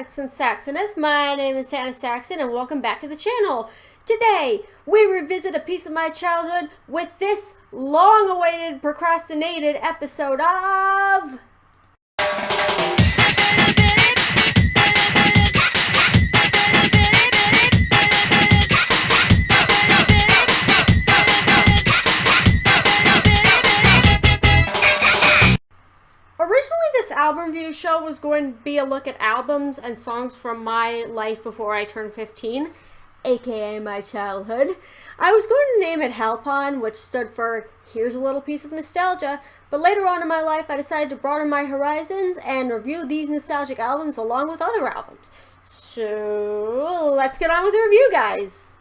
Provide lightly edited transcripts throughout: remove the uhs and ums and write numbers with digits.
and Saxonus. My name is Hannah Saxon and welcome back to the channel. Today, we revisit a piece of my childhood with this long-awaited, procrastinated episode of... Originally, this album review show was going to be a look at albums and songs from my life before I turned 15, aka my childhood. I was going to name it Halpon, which stood for Here's a Little Piece of Nostalgia, but later on in my life I decided to broaden my horizons and review these nostalgic albums along with other albums. So, let's get on with the review, guys!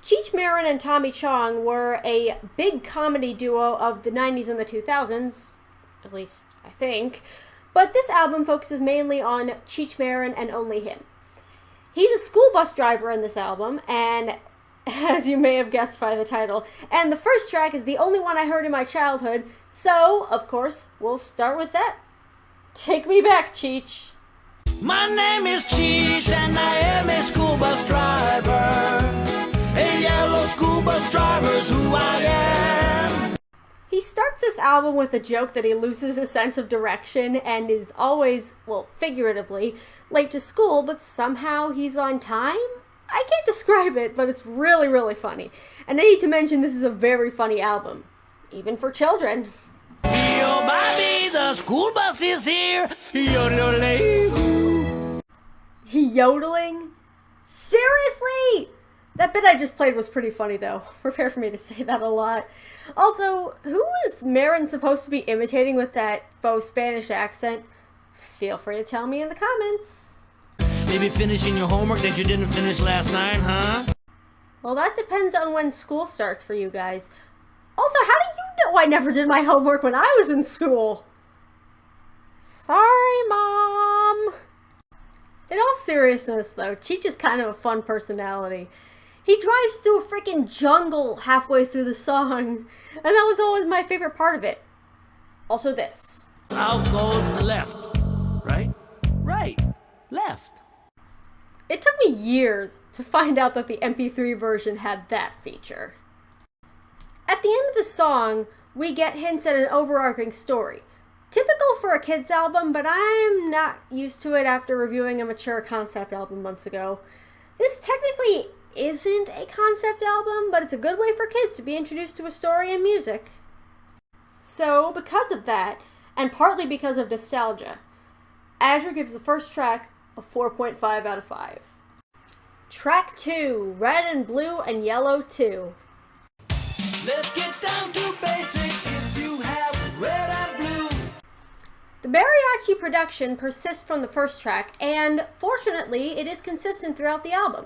Cheech Marin and Tommy Chong were a big comedy duo of the 90s and the 2000s, at least I think, but this album focuses mainly on Cheech Marin and only him. He's a school bus driver in this album, and as you may have guessed by the title, and the first track is the only one I heard in my childhood, so, of course, we'll start with that. Take me back, Cheech. My name is Cheech and I am a school bus driver. A yellow school bus driver's who I am. He starts this album with a joke that he loses his sense of direction and is always, well, figuratively, late to school, but somehow he's on time? I can't describe it, but it's really, really funny. And I need to mention this is a very funny album, even for children. Yo, Bobby, the school bus is here. Yodeling. Yodeling? Seriously? That bit I just played was pretty funny, though. Prepare for me to say that a lot. Also, who is Marin supposed to be imitating with that faux Spanish accent? Feel free to tell me in the comments. Maybe finishing your homework that you didn't finish last night, huh? Well, that depends on when school starts for you guys. Also, how do you know I never did my homework when I was in school? Sorry, Mom. In all seriousness, though, Cheech is kind of a fun personality. He drives through a freaking jungle halfway through the song, and that was always my favorite part of it. Also this. Out goes the left. Right? Right. Left. It took me years to find out that the MP3 version had that feature. At the end of the song, we get hints at an overarching story. Typical for a kid's album, but I'm not used to it after reviewing a mature concept album months ago. This technically isn't a concept album, but it's a good way for kids to be introduced to a story and music. So, because of that, and partly because of nostalgia, Azure gives the first track a 4.5 out of 5. Track 2, Red and Blue and Yellow 2. Let's get down to basics if you have red and blue. The mariachi production persists from the first track, and fortunately, it is consistent throughout the album.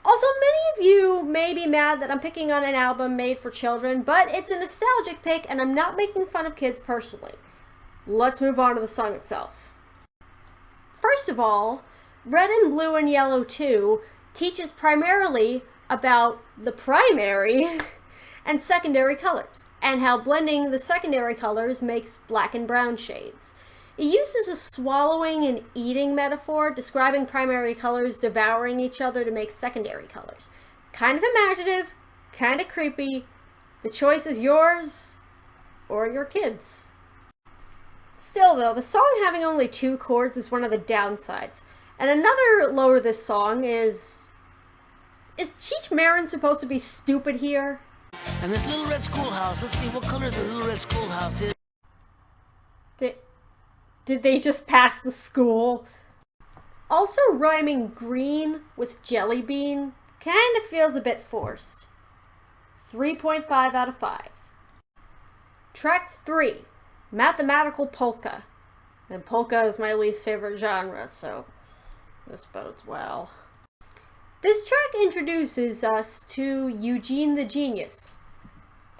Also, many of you may be mad that I'm picking on an album made for children, but it's a nostalgic pick, and I'm not making fun of kids personally. Let's move on to the song itself. First of all, Red and Blue and Yellow 2 teaches primarily about the primary and secondary colors, and how blending the secondary colors makes black and brown shades. It uses a swallowing and eating metaphor, describing primary colors devouring each other to make secondary colors. Kind of imaginative, kind of creepy. The choice is yours, or your kids'. Still though, the song having only 2 chords is one of the downsides. And another low to this song is Cheech Marin supposed to be stupid here? And this little red schoolhouse, let's see, what color is the little red schoolhouse is? Did they just pass the school? Also, rhyming green with jelly bean kind of feels a bit forced. 3.5 out of 5. Track 3, Mathematical Polka. And polka is my least favorite genre, so this bodes well. This track introduces us to Eugene the Genius.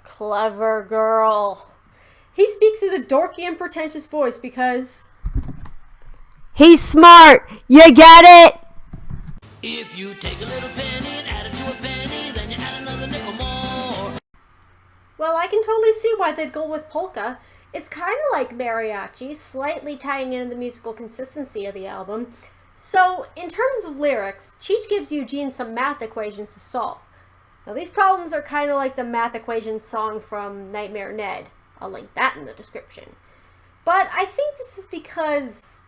Clever girl. He speaks in a dorky and pretentious voice because he's smart. You get it? If you take a little penny and add it to a penny, then you add another nickel more. Well, I can totally see why they'd go with polka. It's kind of like Mariachi, slightly tying in the musical consistency of the album. So, in terms of lyrics, Cheech gives Eugene some math equations to solve. Now, these problems are kind of like the math equations song from Nightmare Ned. I'll link that in the description. But I think this is because,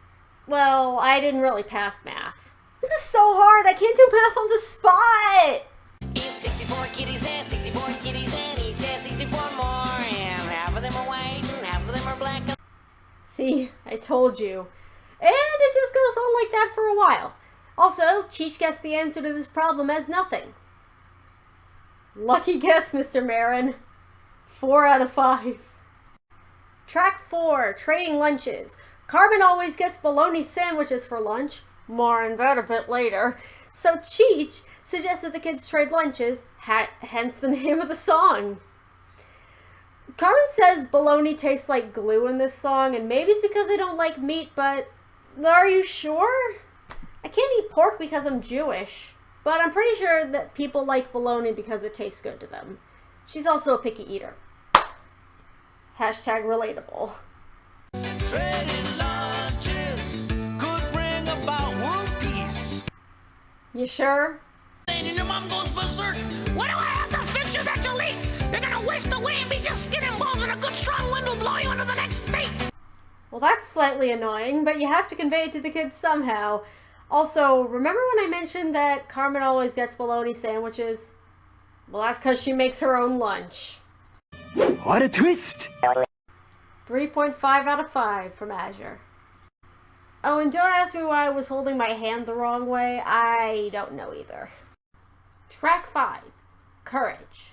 well, I didn't really pass math. This is so hard, I can't do math on the spot! If 64 kitties and 64 kitties and each has 64 more, and half of them are white and half of them are black. See, I told you. And it just goes on like that for a while. Also, Cheech guessed the answer to this problem as nothing. Lucky guess, Mr. Marin. 4 out of 5. Track 4, Trading Lunches. Carmen always gets bologna sandwiches for lunch. More on that a bit later. So Cheech suggests that the kids trade lunches, hence the name of the song. Carmen says bologna tastes like glue in this song, and maybe it's because they don't like meat, but are you sure? I can't eat pork because I'm Jewish, but I'm pretty sure that people like bologna because it tastes good to them. She's also a picky eater. Hashtag relatable. Trading lunches could bring about world peace. You sure? And your mom goes berserk. Why do I have to fix you that you leak? You're gonna waste away and be just skin and bones, and a good strong wind will blow you into the next state. Well, that's slightly annoying, but you have to convey it to the kids somehow. Also, remember when I mentioned that Carmen always gets bologna sandwiches? Well, that's because she makes her own lunch. What a twist! 3.5 out of 5 from Azure. Oh, and don't ask me why I was holding my hand the wrong way. I don't know either. Track 5, Courage.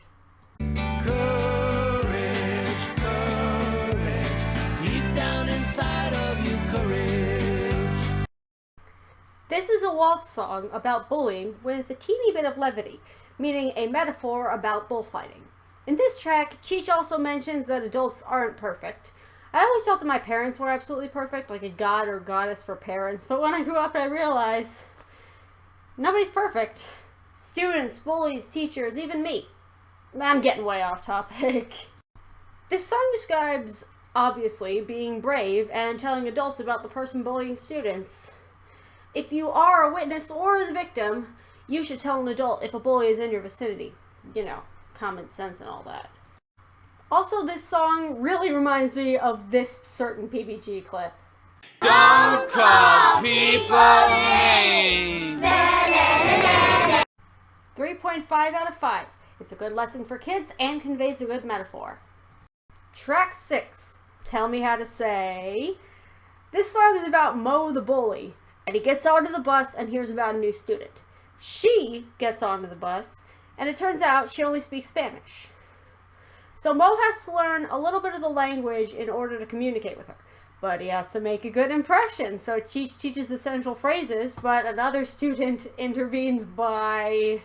Courage, courage, deep down inside of you, courage. This is a waltz song about bullying with a teeny bit of levity, meaning a metaphor about bullfighting. In this track, Cheech also mentions that adults aren't perfect. I always thought that my parents were absolutely perfect, like a god or goddess for parents, but when I grew up I realized nobody's perfect. Students, bullies, teachers, even me. I'm getting way off topic. This song describes, obviously, being brave and telling adults about the person bullying students. If you are a witness or the victim, you should tell an adult if a bully is in your vicinity. You know, common sense and all that. Also, this song really reminds me of this certain PBG clip. Don't call people names. 3.5 out of 5. It's a good lesson for kids and conveys a good metaphor. Track 6, Tell Me How to Say. This song is about Mo the bully, and he gets onto the bus and hears about a new student. She gets onto the bus, and it turns out she only speaks Spanish. So Mo has to learn a little bit of the language in order to communicate with her. But he has to make a good impression, so Cheech teaches essential phrases, but another student intervenes by...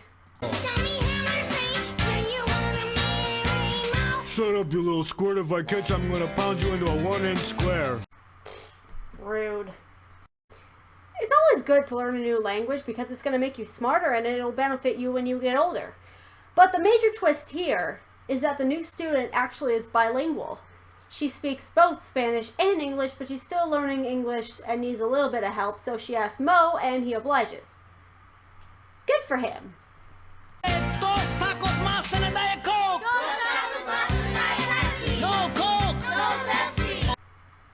Shut up, you little squirt. If I catch you, I'm gonna pound you into a 1-inch square. Rude. It's always good to learn a new language because it's going to make you smarter and it'll benefit you when you get older. But the major twist here is that the new student actually is bilingual. She speaks both Spanish and English, but she's still learning English and needs a little bit of help, so she asks Mo and he obliges. Good for him. Dos tacos más and a Diet Coke. No Coke.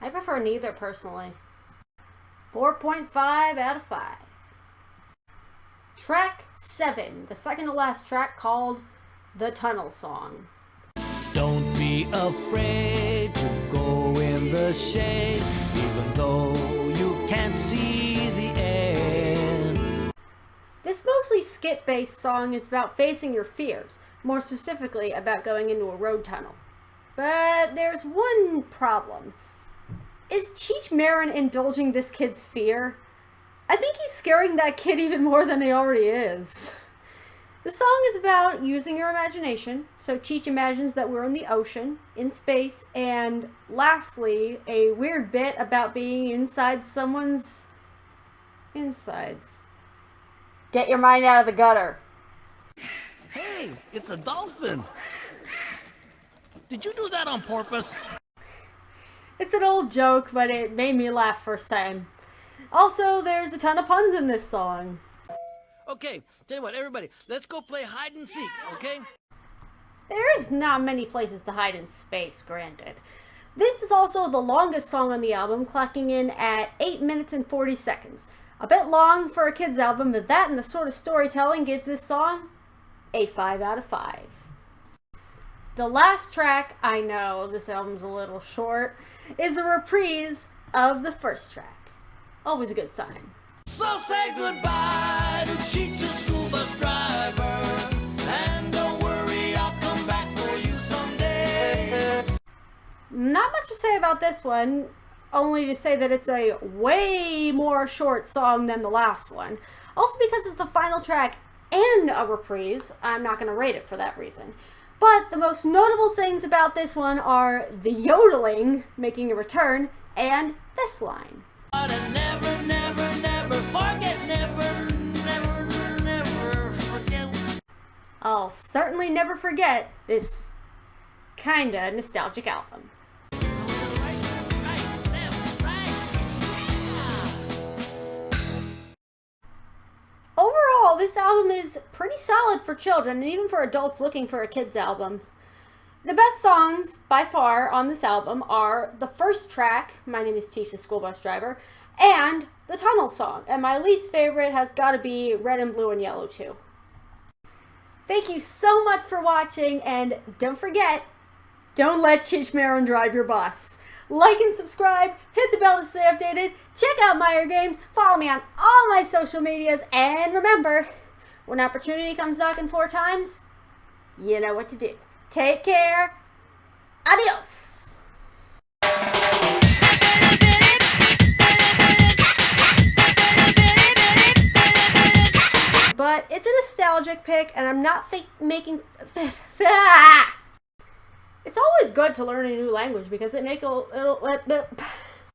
I prefer neither personally. 4.5 out of 5. Track 7, the second to last track, called The Tunnel Song. Don't be afraid to go in the shade, even though you can't see the end. This mostly skit-based song is about facing your fears, more specifically about going into a road tunnel. But there's one problem. Is Cheech Marin indulging this kid's fear? I think he's scaring that kid even more than he already is. The song is about using your imagination, so Cheech imagines that we're in the ocean, in space, and lastly, a weird bit about being inside someone's insides. Get your mind out of the gutter. Hey, it's a dolphin. Did you do that on purpose? It's an old joke, but it made me laugh first time. Also, there's a ton of puns in this song. Okay, tell you what, everybody, let's go play hide and seek, okay? There's not many places to hide in space, granted. This is also the longest song on the album, clocking in at 8 minutes and 40 seconds. A bit long for a kid's album, but that and the sort of storytelling gives this song a 5 out of 5. The last track, I know this album's a little short, is a reprise of the first track. Always a good sign. So say goodbye to Cheech, the school bus driver, and don't worry, I'll come back for you someday. Not much to say about this one, only to say that it's a way more short song than the last one. Also because it's the final track and a reprise, I'm not going to rate it for that reason. But the most notable things about this one are the yodeling making a return and this line. But I never, never, never forget, never, never, never forget. I'll certainly never forget this kinda nostalgic album. Overall, this album is pretty solid for children and even for adults looking for a kid's album. The best songs, by far, on this album are the first track, My Name is Cheech, the School Bus Driver, and the Tunnel song. And my least favorite has got to be Red and Blue and Yellow too. Thank you so much for watching, and don't forget, don't let Cheech Marin drive your bus. Like and subscribe, hit the bell to stay updated, check out Meyer Games, follow me on all my social medias, and remember, when opportunity comes knocking 4 times, you know what to do. Take care. Adios. But it's a nostalgic pick, and I'm not making... It's always good to learn a new language because it'll